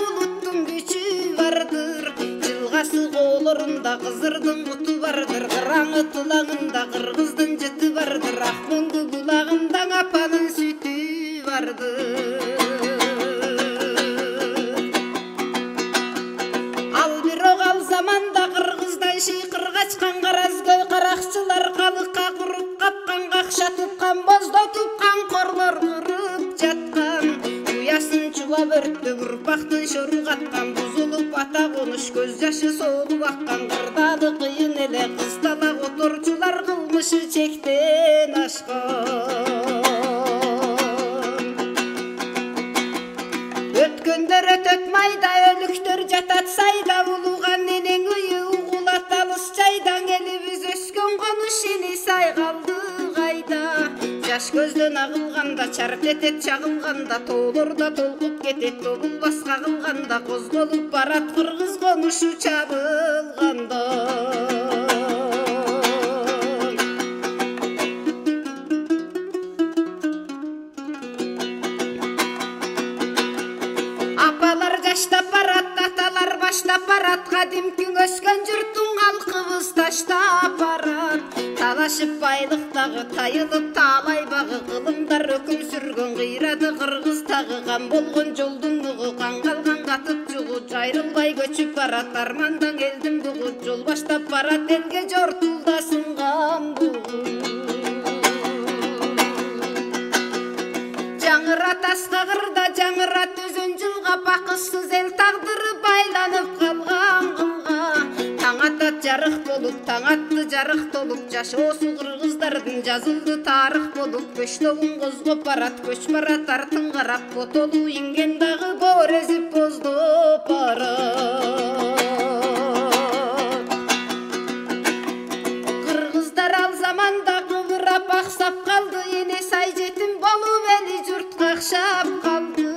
bulutun gücü vardır. Жылгасы колорунда кызырдын куту бардыр. Кыраңы тылаңында кыргыздын жыты бардыр. Ак мөңгү булагында апанын сүтү бардыр. Ал бирок ал заманда кыргыздан шыйкыр качкан каразгөй каракчылар калыкка куруп капкан, какша тупкан, боздотуп камкорлор кырып жаткан. Уясын чулап өрттөп урпактын шору каткан, бузулуп ата конуш көз жашы соолуп аккан. Кырдады кыйын эле кыз тала которчулар кылмышы чектен ашкан. Өткөндөр өтөт майда, өлүктөр жатат сайда, улуган энең үйү угулат алыс жайдан. Элибиз өскөн конуш эли сай калды кайда. Жаш көздөн агылганда, чарп этет чагылганда, тоолордо толкуп кетет тобулбас кагылганда. Козголуп барат кыргыз конушу чабылганда. Апалар жаштап барат, аталар баштап барат, кадимки өскөн журттун калкыбыз таштап барат. Талашып байлыктагы тайылып таалай багы, кылымдар өкүм сүргөн кыйрады кыргыз тагы. Кан болгон жолдун нугу, кан калган катып жугу, жайрылбай көчүп барат армандан элдин бугу. Жол баштап барат элге жортулда сынган бугу. Жаңыра таска кырда, жаңыра төзөн жылга, бакытсыз эл тагдыры байланып калган кылга. Таң атат жарык болуп, таң атты жарык толуп, жашоосу кыргыздардын жазылды тарых болуп. Көчтөгүн козгоп барат, көч барат артын карап, ботолу инген дагы боор эзип боздоп барат. Кыргыздар ал заманда кыбырап аксап калды, эне сай жетим болуп эли журт какшап калды.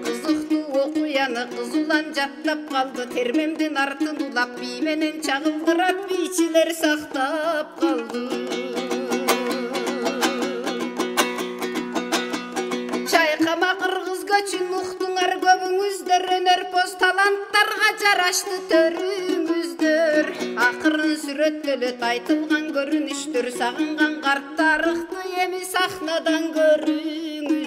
Кызыктуу окуяны кызулан жаттап калды, термемдин артын улап бий менен чагылдырат бийчилер сактап калды. Чайкама кыргыз көчүн уктуңар көбүңүздөр, өнөрпоз таланттарга жарашты төрүңүздөр. Акырын сүрөттөлөт айтылган көрүнүштөр, сагынган карт тарыхты эми сахнадан көрүңүздөр.